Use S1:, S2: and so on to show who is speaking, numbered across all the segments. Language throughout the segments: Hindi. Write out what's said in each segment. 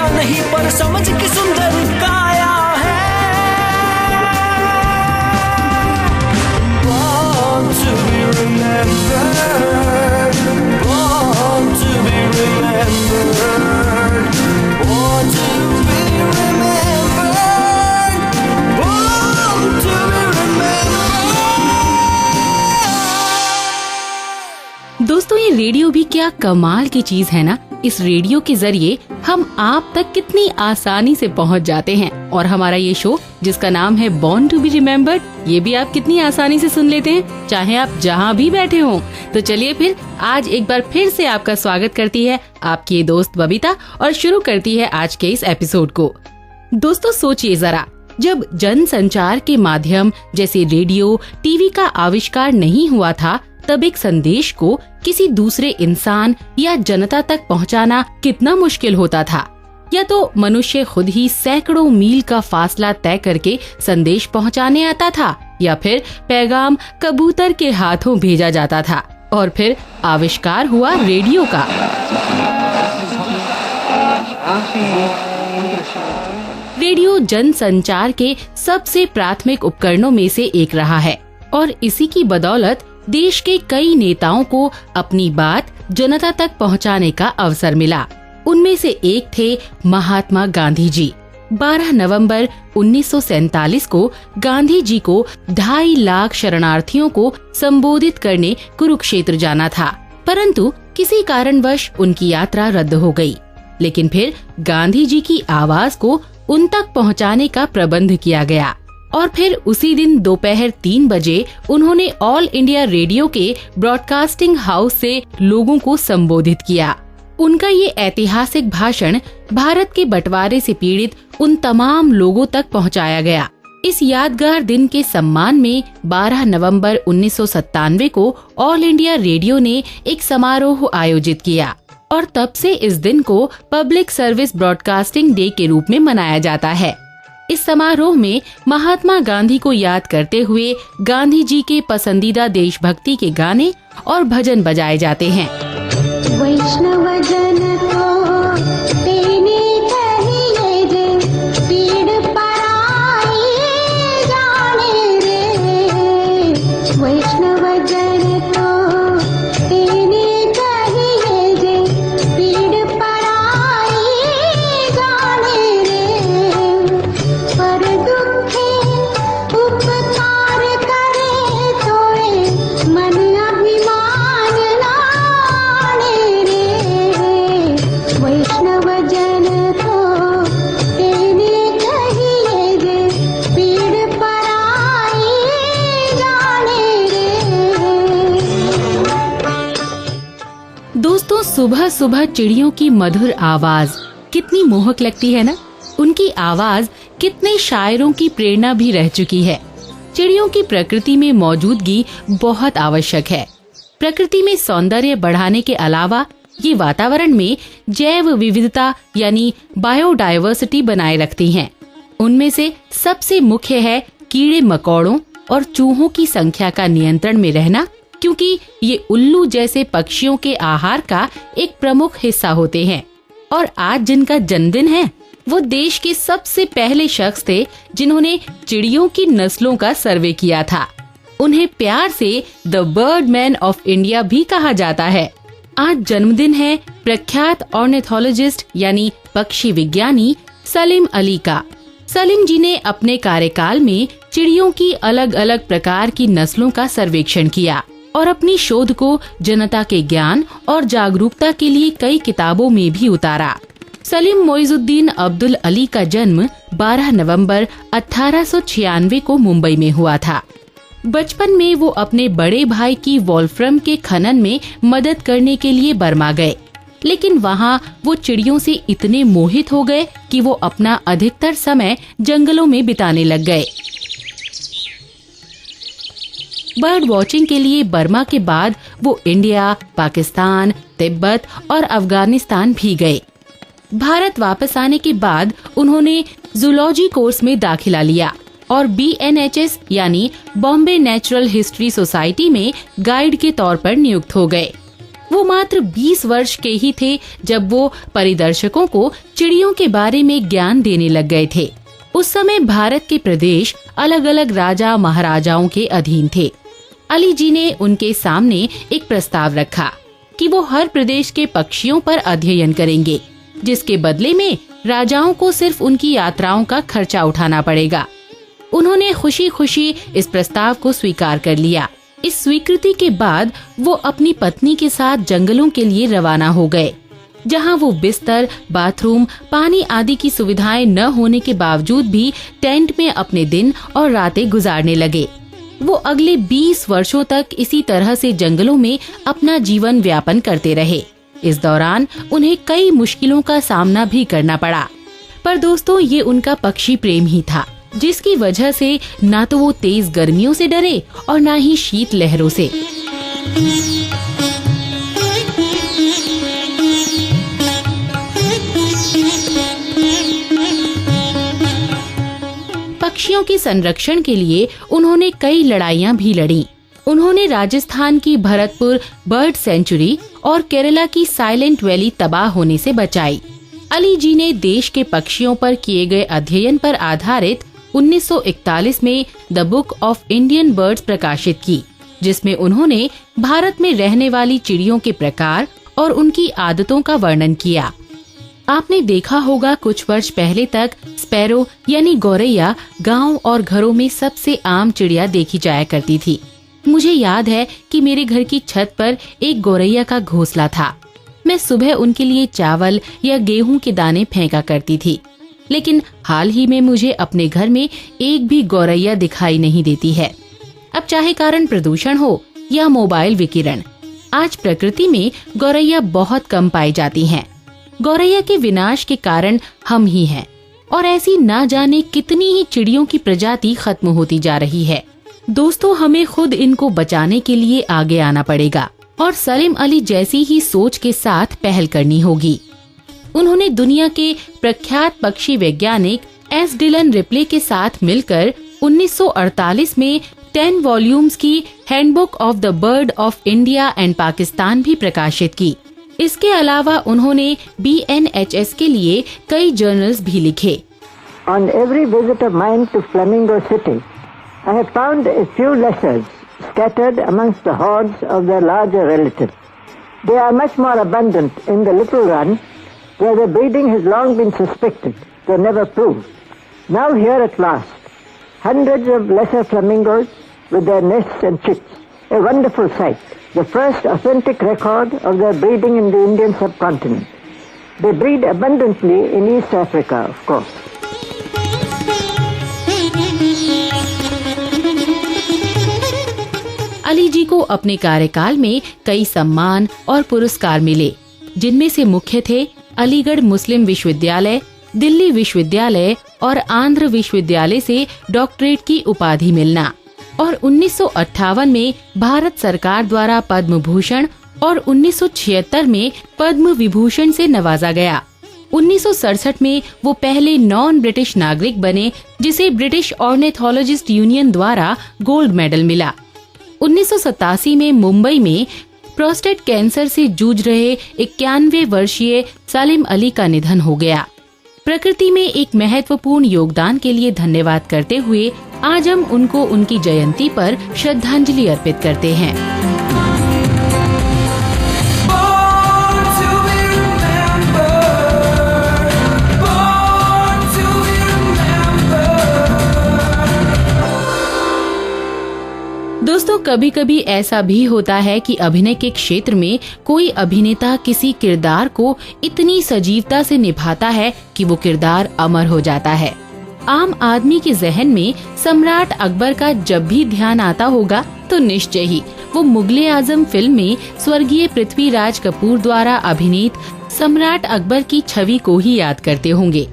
S1: नहीं पर समझ की सुंदर काया है। Born to be remembered, born to be remembered, born to be remembered, born to be remembered।
S2: दोस्तों, ये रेडियो भी क्या कमाल की चीज है ना। इस रेडियो के जरिए हम आप तक कितनी आसानी से पहुंच जाते हैं और हमारा ये शो जिसका नाम है बॉर्न टू बी रिमेम्बर्ड, ये भी आप कितनी आसानी से सुन लेते हैं, चाहे आप जहां भी बैठे हों। तो चलिए फिर आज एक बार फिर से आपका स्वागत करती है आपकी ये दोस्त बबीता और शुरू करती है आज के इस एपिसोड को। दोस्तों, सोचिए जरा, जब जन संचार के माध्यम जैसे रेडियो, टीवी का आविष्कार नहीं हुआ था, तब एक संदेश को किसी दूसरे इंसान या जनता तक पहुंचाना कितना मुश्किल होता था। या तो मनुष्य खुद ही सैकड़ों मील का फासला तय करके संदेश पहुंचाने आता था, या फिर पैगाम कबूतर के हाथों भेजा जाता था। और फिर आविष्कार हुआ रेडियो का। रेडियो जन संचार के सबसे प्राथमिक उपकरणों में से एक रहा है और इसी की बदौलत देश के कई नेताओं को अपनी बात जनता तक पहुंचाने का अवसर मिला। उनमें से एक थे महात्मा गांधी जी। 12 नवंबर 1947 को गांधी जी को 2.5 लाख शरणार्थियों को संबोधित करने कुरुक्षेत्र जाना था, परंतु किसी कारणवश उनकी यात्रा रद्द हो गई। लेकिन फिर गांधी जी की आवाज को उन तक पहुंचाने का प्रबंध किया गया और फिर उसी दिन दोपहर 3 बजे उन्होंने ऑल इंडिया रेडियो के ब्रॉडकास्टिंग हाउस से लोगों को संबोधित किया। उनका ये ऐतिहासिक भाषण भारत के बंटवारे से पीड़ित उन तमाम लोगों तक पहुंचाया गया। इस यादगार दिन के सम्मान में 12 नवंबर 1997 को ऑल इंडिया रेडियो ने एक समारोह आयोजित किया और तब से इस दिन को पब्लिक सर्विस ब्रॉडकास्टिंग डे के रूप में मनाया जाता है। इस समारोह में महात्मा गांधी को याद करते हुए गांधी जी के पसंदीदा देशभक्ति के गाने और भजन बजाए जाते हैं।
S3: वैष्णव जन को तेने कहिए रे, पीड़ पराई जाने रे। वैष्णव जन को तेने कहिए रे, पीड़ पराई जाने रे। पर दुखे उपकार करे तोए, मन अभिमान लाने रे। वैष्णव जन को तेने कहिए रे, पीड़ पराई जाने रे।
S2: दोस्तों, सुबह सुबह चिड़ियों की मधुर आवाज कितनी मोहक लगती है ना। उनकी आवाज कितने शायरों की प्रेरणा भी रह चुकी है। चिड़ियों की प्रकृति में मौजूदगी बहुत आवश्यक है। प्रकृति में सौंदर्य बढ़ाने के अलावा ये वातावरण में जैव विविधता यानी बायोडायवर्सिटी बनाए रखती हैं। उनमें से सबसे मुख्य है कीड़े मकोड़ों और चूहों की संख्या का नियंत्रण में रहना, क्योंकि ये उल्लू जैसे पक्षियों के आहार का एक प्रमुख हिस्सा होते हैं। और आज जिनका जन्मदिन है वो देश के सबसे पहले शख्स थे जिन्होंने चिड़ियों की नस्लों का सर्वे किया था। उन्हें प्यार से the bird man of India भी कहा जाता है। आज जन्मदिन है प्रख्यात ऑर्निथोलॉजिस्ट यानी पक्षी विज्ञानी सलीम अली का। सलीम जी ने अपने कार्यकाल में चिड़ियों की अलग अलग प्रकार की नस्लों का सर्वेक्षण किया और अपनी शोध को जनता के ज्ञान और जागरूकता के लिए कई किताबों में भी उतारा। सलीम मोइजुद्दीन अब्दुल अली का जन्म 12 नवंबर 1896 को मुंबई में हुआ था। बचपन में वो अपने बड़े भाई की वोल्फ्रम के खनन में मदद करने के लिए बर्मा गए, लेकिन वहाँ वो चिड़ियों से इतने मोहित हो गए कि वो अपना अधिकतर समय जंगलों में बिताने लग गए। बर्ड वॉचिंग के लिए बर्मा के बाद वो इंडिया, पाकिस्तान, तिब्बत और अफगानिस्तान भी गए। भारत वापस आने के बाद उन्होंने जूलॉजी कोर्स में दाखिला लिया और BNHS यानी बॉम्बे नेचुरल हिस्ट्री सोसाइटी में गाइड के तौर पर नियुक्त हो गए। वो मात्र 20 वर्ष के ही थे जब वो परिदर्शकों को चिड़ियों के बारे में ज्ञान देने लग गए थे। उस समय भारत के प्रदेश अलग अलग राजा महाराजाओं के अधीन थे। अली जी ने उनके सामने एक प्रस्ताव रखा कि वो हर प्रदेश के पक्षियों पर अध्ययन करेंगे, जिसके बदले में राजाओं को सिर्फ उनकी यात्राओं का खर्चा उठाना पड़ेगा। उन्होंने खुशी खुशी इस प्रस्ताव को स्वीकार कर लिया। इस स्वीकृति के बाद वो अपनी पत्नी के साथ जंगलों के लिए रवाना हो गए, जहां वो बिस्तर, बाथरूम, पानी आदि की सुविधाएं न होने के बावजूद भी टेंट में अपने दिन और रातें गुजारने लगे। वो अगले 20 वर्षों तक इसी तरह से जंगलों में अपना जीवन व्यापन करते रहे। इस दौरान उन्हें कई मुश्किलों का सामना भी करना पड़ा, पर दोस्तों ये उनका पक्षी प्रेम ही था, जिसकी वजह से ना तो वो तेज गर्मियों से डरे और ना ही शीत लहरों से। पक्षियों के संरक्षण के लिए उन्होंने कई लड़ाइयां भी लड़ी। उन्होंने राजस्थान की भरतपुर बर्ड सेंचुरी और केरला की साइलेंट वैली तबाह होने से बचाई। अली जी ने देश के पक्षियों पर किए गए अध्ययन पर आधारित 1941 में the book of Indian birds प्रकाशित की, जिसमें उन्होंने भारत में रहने वाली चिड़ियों के प्रकार और उनकी आदतों का वर्णन किया। आपने देखा होगा कुछ वर्ष पहले तक स्पैरो यानी गौरैया गांव और घरों में सबसे आम चिड़िया देखी जाया करती थी। मुझे याद है कि मेरे घर की छत पर एक गौरैया का घोंसला था। मैं सुबह उनके लिए चावल या गेहूं के दाने फेंका करती थी, लेकिन हाल ही में मुझे अपने घर में एक भी गौरैया दिखाई नहीं देती है। अब चाहे कारण प्रदूषण हो या मोबाइल विकिरण, आज प्रकृति में गौरैया बहुत कम पाई जाती हैं। गौरैया के विनाश के कारण हम ही हैं और ऐसी ना जाने कितनी ही चिड़ियों की प्रजाति खत्म होती जा रही है। दोस्तों, हमें खुद इनको बचाने के लिए आगे आना पड़ेगा और सलीम अली जैसी ही सोच के साथ पहल करनी होगी। उन्होंने दुनिया के प्रख्यात पक्षी वैज्ञानिक एस डिलन रिप्ले के साथ मिलकर 1948 में 10 वॉल्यूम्स की handbook of the bird of India and Pakistan भी प्रकाशित की। इसके अलावा उन्होंने BNHS के लिए कई जर्नल्स भी लिखे।
S4: On every visit of mine to Flamingo City, I have found a few lessers scattered amongst the hordes of their larger relatives. They are much more abundant in the Little Run, where the breeding has long been suspected, though never proved. Now here at last, hundreds of lesser flamingos with their nests and chicks, a wonderful sight, the first authentic record of their breeding in the Indian subcontinent. They breed abundantly in East Africa, of course.
S2: Ali जी को अपने कार्यकाल में कई सम्मान और पुरस्कार मिले, जिनमें से मुख्य थे अलीगढ़ मुस्लिम विश्वविद्यालय, दिल्ली विश्वविद्यालय और आंध्र विश्वविद्यालय से डॉक्टरेट की उपाधि मिलना और 1958 में भारत सरकार द्वारा पद्म भूषण और 1976 में पद्म विभूषण से नवाजा गया। 1967 में वो पहले नॉन ब्रिटिश नागरिक बने जिसे ब्रिटिश ऑर्निथोलॉजिस्ट यूनियन द्वारा गोल्ड मेडल मिला। 1987 में मुंबई में प्रोस्टेट कैंसर से जूझ रहे 91 वर्षीय सलीम अली का निधन हो गया। प्रकृति में एक महत्वपूर्ण योगदान के लिए धन्यवाद करते हुए आज हम उनको उनकी जयंती पर श्रद्धांजलि अर्पित करते हैं।
S1: Born to be remembered. Born to be remembered.
S2: दोस्तों, कभी कभी ऐसा भी होता है कि अभिनय के क्षेत्र में कोई अभिनेता किसी किरदार को इतनी सजीवता से निभाता है कि वो किरदार अमर हो जाता है। आम आदमी के जहन में सम्राट अकबर का जब भी ध्यान आता होगा तो निश्चय ही वो मुगले आजम फिल्म में स्वर्गीय पृथ्वीराज कपूर द्वारा अभिनीत सम्राट अकबर की छवि को ही याद करते होंगे।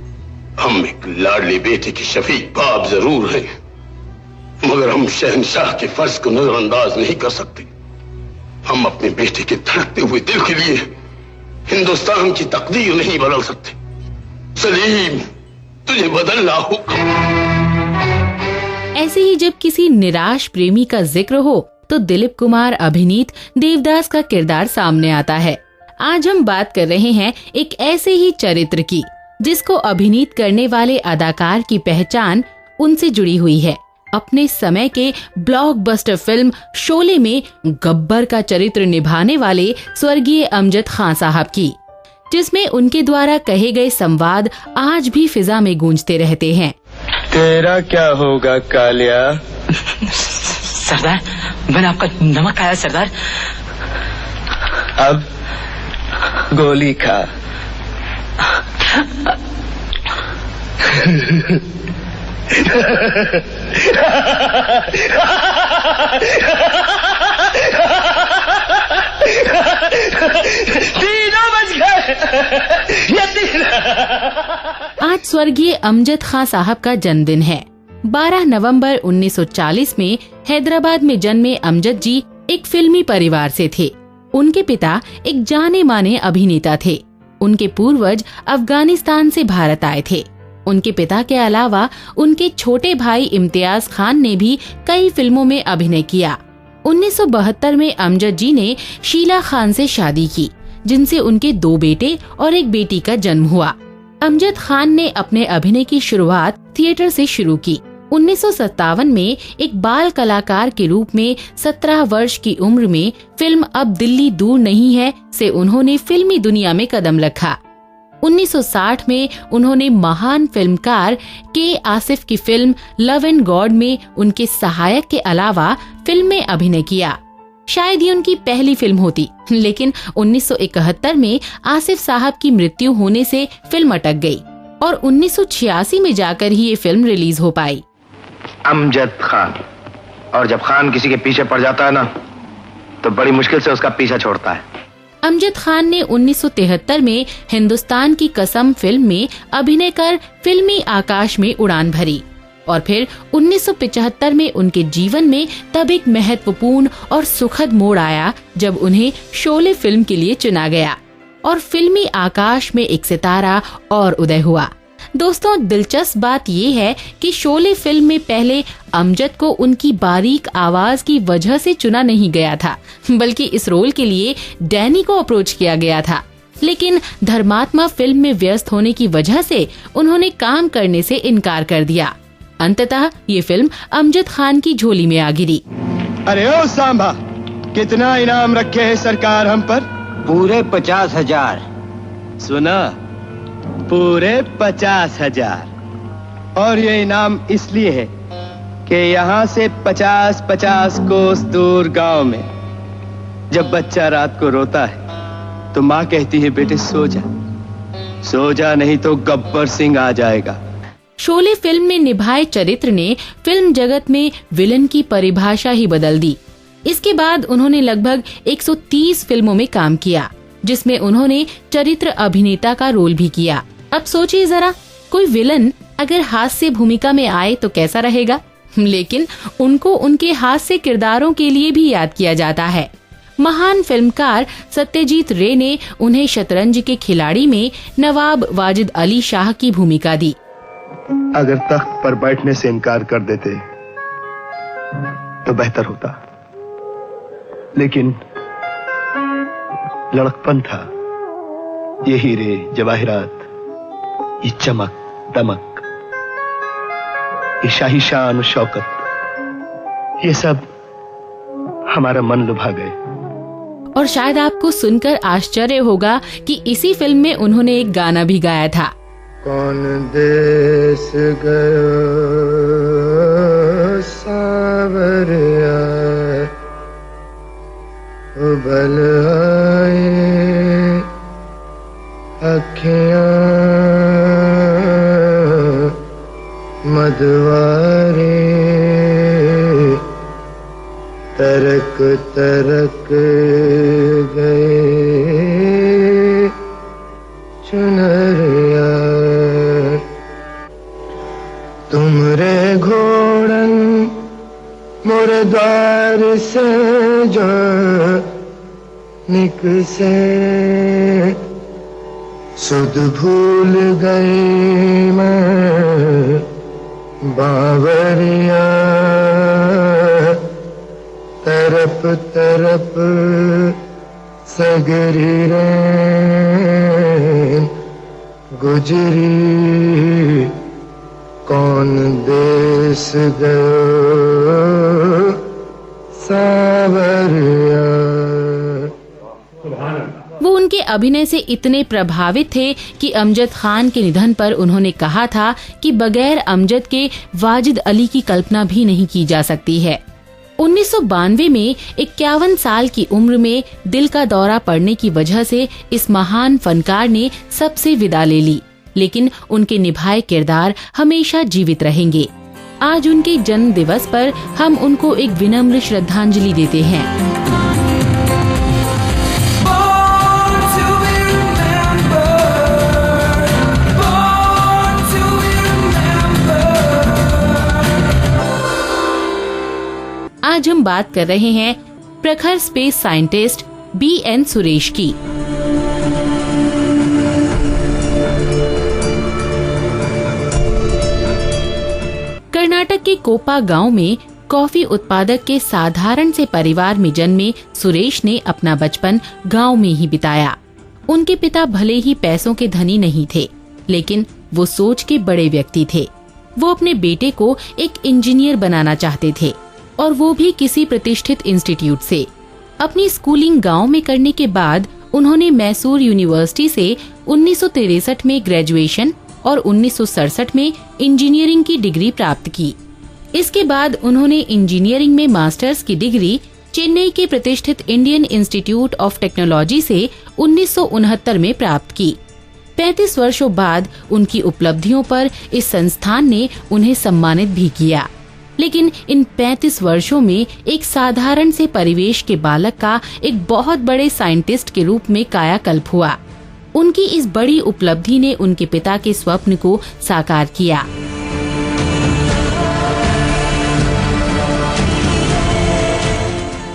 S5: हम एक लाडली बेटे के शफीक बाप जरूर हैं, मगर हम शहंशाह के फर्ज को नजरअंदाज नहीं कर सकते। हम अपने बेटे के धड़कते हुए दिल के लिए हिंदुस्तान की तकदीर नहीं बदल सकते। सलीम, तुझे बदलना होगा।
S2: ऐसे ही जब किसी निराश प्रेमी का जिक्र हो तो दिलीप कुमार अभिनीत देवदास का किरदार सामने आता है। आज हम बात कर रहे हैं एक ऐसे ही चरित्र की जिसको अभिनीत करने वाले अदाकार की पहचान उनसे जुड़ी हुई है। अपने समय के ब्लॉकबस्टर फिल्म शोले में गब्बर का चरित्र निभाने वाले स्वर्गीय अमजद खान साहब की, जिसमें उनके द्वारा कहे गए संवाद आज भी फिजा में गूंजते रहते हैं।
S6: तेरा क्या होगा कालिया?
S7: सरदार, मैंने आपका नमक खाया सरदार।
S6: अब गोली खा। तीनों बच गए।
S2: आज स्वर्गीय अमजद खान साहब का जन्मदिन है। 12 नवंबर 1940 में हैदराबाद में जन्मे अमजद जी एक फिल्मी परिवार से थे। उनके पिता एक जाने माने अभिनेता थे। उनके पूर्वज अफगानिस्तान से भारत आए थे। उनके पिता के अलावा उनके छोटे भाई इम्तियाज खान ने भी कई फिल्मों में अभिनय किया। 1972 में अमजद जी ने शीला खान से शादी की, जिनसे उनके 2 बेटे और एक बेटी का जन्म हुआ। अमजद खान ने अपने अभिनय की शुरुआत थिएटर से शुरू की। 1957 में एक बाल कलाकार के रूप में 17 वर्ष की उम्र में फिल्म अब दिल्ली दूर नहीं है से उन्होंने फिल्मी दुनिया में कदम रखा। 1960 में उन्होंने महान फिल्मकार के आसिफ की फिल्म लव एंड गॉड में उनके सहायक के अलावा फिल्म में अभिनय किया। शायद ये उनकी पहली फिल्म होती, लेकिन 1971 में आसिफ साहब की मृत्यु होने से फिल्म अटक गई और 1986 में जाकर ही ये फिल्म रिलीज हो पाई।
S6: अमजद खान, और जब खान किसी के पीछे पड़ जाता है ना, तो बड़ी मुश्किल से उसका पीछा छोड़ता है।
S2: अमजद खान ने 1973 में हिंदुस्तान की कसम फिल्म में अभिनय कर फिल्मी आकाश में उड़ान भरी और फिर 1975 में उनके जीवन में तब एक महत्वपूर्ण और सुखद मोड़ आया जब उन्हें शोले फिल्म के लिए चुना गया और फिल्मी आकाश में एक सितारा और उदय हुआ। दोस्तों, दिलचस्प बात ये है कि शोले फिल्म में पहले अमजद को उनकी बारीक आवाज की वजह से चुना नहीं गया था, बल्कि इस रोल के लिए डैनी को अप्रोच किया गया था। लेकिन धर्मात्मा फिल्म में व्यस्त होने की वजह से उन्होंने काम करने से इनकार कर दिया। अंततः ये फिल्म अमजद खान की झोली में आ गिरी।
S6: अरे ओ सांभा, कितना इनाम रखे है सरकार हम पर?
S8: पूरे 50,000।
S6: सुना, पूरे 50,000। और ये इनाम इसलिए है कि यहाँ से 50-50 कोस दूर गांव में जब बच्चा रात को रोता है तो माँ कहती है, बेटे सो जा, सो जा, नहीं तो गब्बर सिंह आ जाएगा।
S2: शोले फिल्म में निभाए चरित्र ने फिल्म जगत में विलन की परिभाषा ही बदल दी। इसके बाद उन्होंने लगभग 130 फिल्मों में काम किया, जिसमें उन्होंने चरित्र अभिनेता का रोल भी किया। अब सोचिए जरा, कोई विलन अगर हास्य भूमिका में आए तो कैसा रहेगा? लेकिन उनको उनके हास्य किरदारों के लिए भी याद किया जाता है। महान फिल्मकार सत्यजीत रे ने उन्हें शतरंज के खिलाड़ी में नवाब वाजिद अली शाह की भूमिका दी।
S6: अगर तख्त पर बैठने से इनकार कर देते तो बेहतर होता, लेकिन लड़कपन था। ये हीरे जवाहिरात, ये चमक दमक, ये शाही शान शौकत, ये सब हमारा मन लुभा गए।
S2: और शायद आपको सुनकर आश्चर्य होगा कि इसी फिल्म में उन्होंने एक गाना भी गाया था।
S6: कौन देश गयो सावरिया, उबल आए अखियां मधुवारे तरक तरक गए चुनरिया तुमरे घोड़न मोरे द्वार से जो निकसे सुध भूल गई मैं बावरिया तरप तरप सगरी रे गुजरी कौन देश गयो सावरिया।
S2: वो उनके अभिनय से इतने प्रभावित थे कि अमजद खान के निधन पर उन्होंने कहा था कि बगैर अमजद के वाजिद अली की कल्पना भी नहीं की जा सकती है। 1992 में 51 साल की उम्र में दिल का दौरा पड़ने की वजह से इस महान फनकार ने सबसे विदा ले ली, लेकिन उनके निभाए किरदार हमेशा जीवित रहेंगे। आज उनके जन्म दिवस पर हम उनको एक विनम्र श्रद्धांजलि देते हैं।
S1: Born to be remembered. Born to be remembered.
S2: आज हम बात कर रहे हैं प्रखर स्पेस साइंटिस्ट BN सुरेश की। कर्नाटक के कोपा गांव में कॉफी उत्पादक के साधारण से परिवार में जन्मे सुरेश ने अपना बचपन गांव में ही बिताया। उनके पिता भले ही पैसों के धनी नहीं थे, लेकिन वो सोच के बड़े व्यक्ति थे। वो अपने बेटे को एक इंजीनियर बनाना चाहते थे, और वो भी किसी प्रतिष्ठित इंस्टीट्यूट से। अपनी स्कूलिंग गांव में करने के बाद उन्होंने मैसूर यूनिवर्सिटी से 1963 में ग्रेजुएशन और 1967 में इंजीनियरिंग की डिग्री प्राप्त की। इसके बाद उन्होंने इंजीनियरिंग में मास्टर्स की डिग्री चेन्नई के प्रतिष्ठित इंडियन इंस्टीट्यूट ऑफ टेक्नोलॉजी से 1969 में प्राप्त की। 35 वर्षों बाद उनकी उपलब्धियों पर इस संस्थान ने उन्हें सम्मानित भी किया। लेकिन इन 35 वर्षों में एक साधारण से परिवेश के बालक का एक बहुत बड़े साइंटिस्ट के रूप में कायाकल्प हुआ। उनकी इस बड़ी उपलब्धि ने उनके पिता के स्वप्न को साकार किया।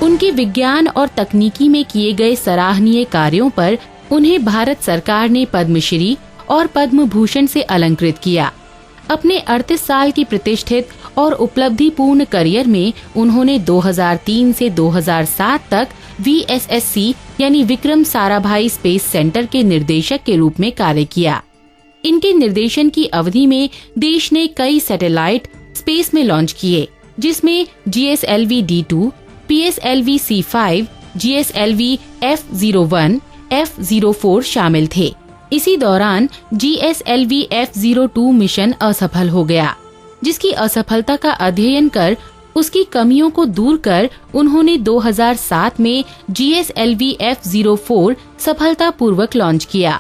S2: उनके विज्ञान और तकनीकी में किए गए सराहनीय कार्यों पर उन्हें भारत सरकार ने पद्मश्री और पद्म भूषण से अलंकृत किया। अपने 38 साल की प्रतिष्ठित और उपलब्धिपूर्ण करियर में उन्होंने 2003 से 2007 तक VSSC यानी विक्रम साराभाई स्पेस सेंटर के निर्देशक के रूप में कार्य किया। इनके निर्देशन की अवधि में देश ने कई सैटेलाइट स्पेस में लॉन्च किए, जिसमें GSLV D2, PSLV C5, GSLV F01, F04 शामिल थे। इसी दौरान GSLV F02 मिशन असफल हो गया, जिसकी असफलता का अध्ययन कर उसकी कमियों को दूर कर उन्होंने 2007 में GSLV F04 सफलतापूर्वक लॉन्च किया।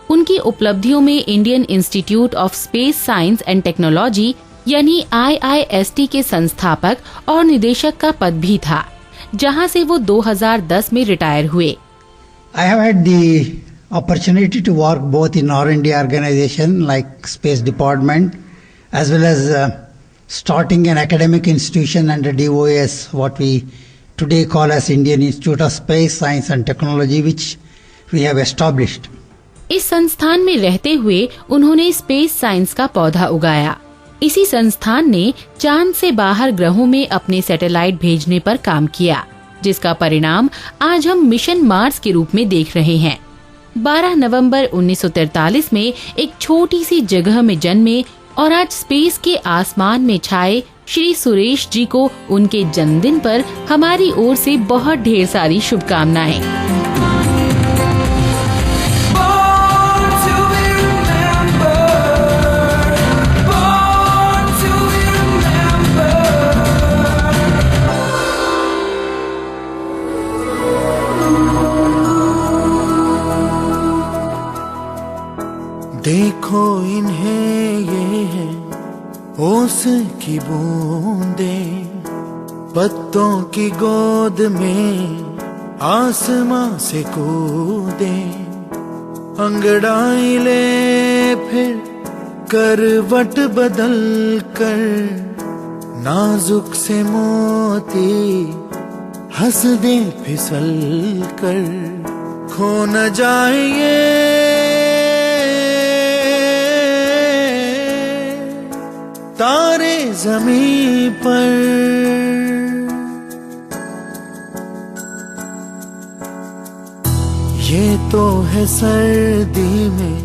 S2: उनकी उपलब्धियों में Indian institute of space science and technology यानी IIST के संस्थापक और निदेशक का पद भी था, जहां से वो 2010 में रिटायर हुए।
S9: I have had the opportunity to work both in R&D organization like Space Department as well as starting an academic institution under DOS, what we today call as Indian Institute of Space Science and Technology, which we have established.
S2: इस संस्थान में रहते हुए उन्होंने स्पेस साइंस का पौधा उगाया। इसी संस्थान ने चांद से बाहर ग्रहों में अपने सैटेलाइट भेजने पर काम किया, जिसका परिणाम आज हम मिशन मार्स के रूप में देख रहे हैं। 12 नवंबर 1943 में एक छोटी सी जगह में जन्मे और आज स्पेस के आसमान में छाए श्री सुरेश जी को उनके जन्मदिन पर हमारी ओर से बहुत ढेर सारी शुभकामनाएं।
S1: Born to be remembered. Born to be
S10: देखो इन्हें ये है ओ ओस की बूंदें पत्तों की गोद में आसमां से कूदे, अंगड़ाई ले फिर करवट बदल कर, नाजुक से मोती हंस दे फिसल कर, खो न जाएंगे तारे ज़मीं पर। ये तो है सर्दी में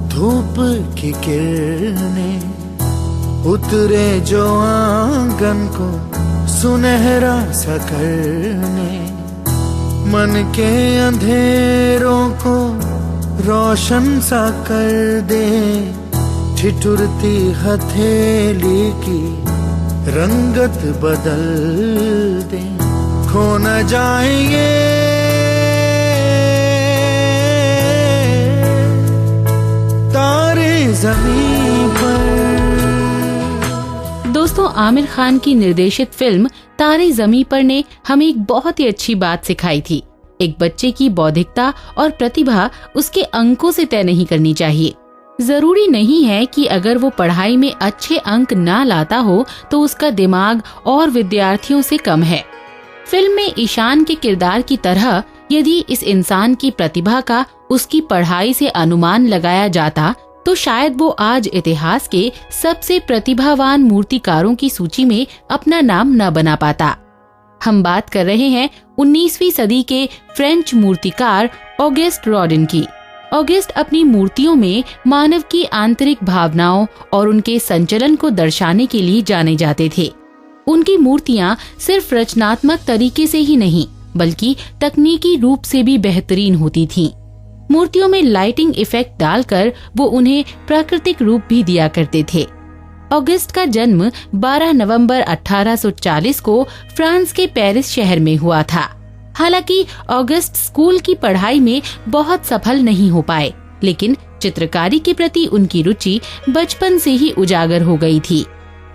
S10: धूप की किरणें, उतरे जो आंगन को सुनहरा सा करने, मन के अंधेरों को रोशन सा कर दे, ठिठुरती हथेली की रंगत बदल दे, खो न जाएंगे तारे ज़मीं पर।
S2: दोस्तों, आमिर खान की निर्देशित फिल्म तारे ज़मीं पर ने हमें एक बहुत ही अच्छी बात सिखाई थी। एक बच्चे की बौद्धिकता और प्रतिभा उसके अंकों से तय नहीं करनी चाहिए। जरूरी नहीं है कि अगर वो पढ़ाई में अच्छे अंक ना लाता हो तो उसका दिमाग और विद्यार्थियों से कम है। फिल्म में ईशान के किरदार की तरह यदि इस इंसान की प्रतिभा का उसकी पढ़ाई से अनुमान लगाया जाता तो शायद वो आज इतिहास के सबसे प्रतिभावान मूर्तिकारों की सूची में अपना नाम न बना पाता। हम बात कर रहे हैं 19वीं सदी के फ्रेंच मूर्तिकार ऑगस्ट रॉडिन की। ऑगस्ट अपनी मूर्तियों में मानव की आंतरिक भावनाओं और उनके संचलन को दर्शाने के लिए जाने जाते थे। उनकी मूर्तियां सिर्फ रचनात्मक तरीके से ही नहीं बल्कि तकनीकी रूप से भी बेहतरीन होती थीं। मूर्तियों में लाइटिंग इफेक्ट डालकर वो उन्हें प्राकृतिक रूप भी दिया करते थे। ऑगस्ट का जन्म 12 नवंबर 1840 को फ्रांस के पेरिस शहर में हुआ था। हालांकि ऑगस्ट स्कूल की पढ़ाई में बहुत सफल नहीं हो पाए, लेकिन चित्रकारी के प्रति उनकी रुचि बचपन से ही उजागर हो गई थी।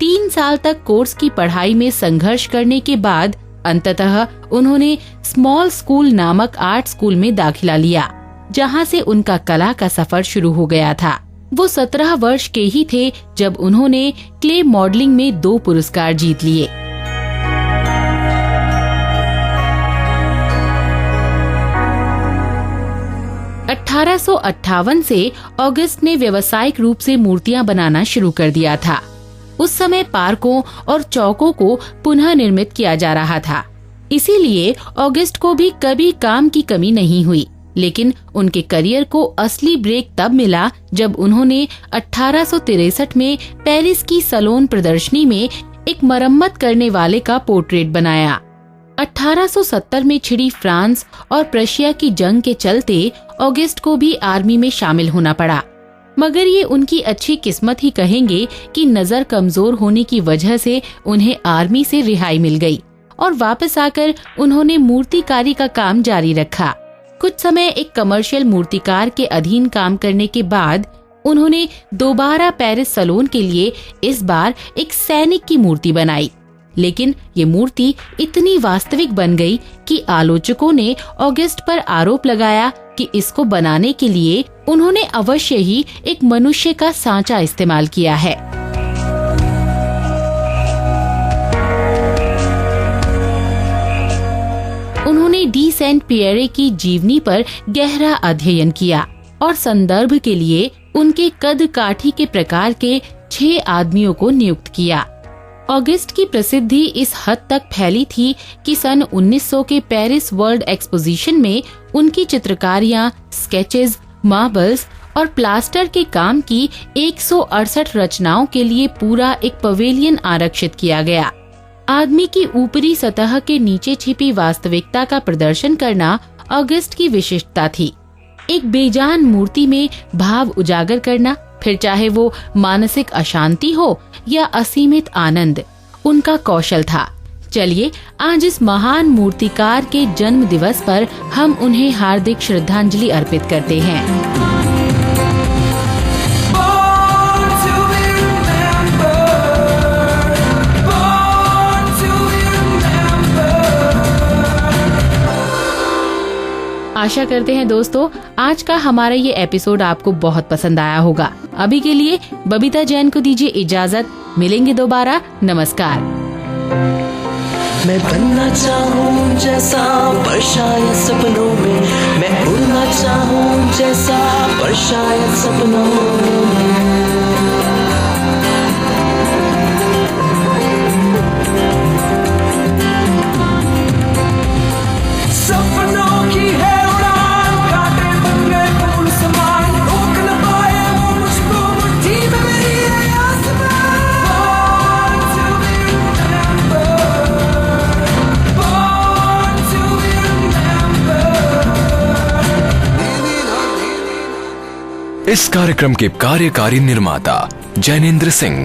S2: 3 साल तक कोर्स की पढ़ाई में संघर्ष करने के बाद अंततः उन्होंने स्मॉल स्कूल नामक आर्ट स्कूल में दाखिला लिया, जहां से उनका कला का सफर शुरू हो गया था। वो 17 वर्ष के ही थे जब उन्होंने क्ले मॉडलिंग में 2 पुरस्कार जीत लिए। अठारह से ऑगस्ट ने व्यावसायिक रूप से मूर्तियां बनाना शुरू कर दिया था। उस समय पार्कों और चौकों को पुनः निर्मित किया जा रहा था, इसीलिए ऑगस्ट को भी कभी काम की कमी नहीं हुई। लेकिन उनके करियर को असली ब्रेक तब मिला जब उन्होंने 1863 में पेरिस की सलोन प्रदर्शनी में एक मरम्मत करने वाले का पोर्ट्रेट बनाया। 1870 में छिड़ी फ्रांस और प्रशिया की जंग के चलते ऑगस्ट को भी आर्मी में शामिल होना पड़ा, मगर ये उनकी अच्छी किस्मत ही कहेंगे कि नजर कमजोर होने की वजह से उन्हें आर्मी से रिहाई मिल गई और वापस आकर उन्होंने मूर्तिकारी का काम जारी रखा। कुछ समय एक कमर्शियल मूर्तिकार के अधीन काम करने के बाद उन्होंने दोबारा पेरिस सलोन के लिए इस बार एक सैनिक की मूर्ति बनाई, लेकिन ये मूर्ति इतनी वास्तविक बन गई कि आलोचकों ने ऑगस्ट पर आरोप लगाया कि इसको बनाने के लिए उन्होंने अवश्य ही एक मनुष्य का सांचा इस्तेमाल किया है। उन्होंने डी सेंट पियरे की जीवनी पर गहरा अध्ययन किया और संदर्भ के लिए उनके कद काठी के प्रकार के 6 आदमियों को नियुक्त किया। ऑगस्ट की प्रसिद्धि इस हद तक फैली थी कि सन 1900 के पेरिस वर्ल्ड एक्सपोजिशन में उनकी चित्रकारियां, स्केचेस, मार्बल्स और प्लास्टर के काम की 168 रचनाओं के लिए पूरा एक पवेलियन आरक्षित किया गया। आदमी की ऊपरी सतह के नीचे छिपी वास्तविकता का प्रदर्शन करना ऑगस्ट की विशिष्टता थी। एक बेजान मूर्ति में भाव उजागर करना, फिर चाहे वो मानसिक अशांति हो या असीमित आनंद, उनका कौशल था। चलिए आज इस महान मूर्तिकार के जन्म दिवस पर हम उन्हें हार्दिक श्रद्धांजलि अर्पित करते हैं।
S1: Born to be remembered.
S2: आशा करते हैं दोस्तों आज का हमारा ये एपिसोड आपको बहुत पसंद आया होगा। अभी के लिए बबीता जैन को दीजिए इजाजत, मिलेंगे दोबारा, नमस्कार।
S10: मैं बनना चाहूँ जैसा पर शायद सपनों में, मैं उड़ना चाहूँ जैसा पर शायद सपनों में। सपनों की है उड़ान, कांटे बन गए फूल समान, रोक न पाए वो मुझको मुट्ठी में मेरी है आसमान। Born to be remembered.
S11: इस कार्यक्रम के कार्यकारी निर्माता जैनेंद्र सिंह,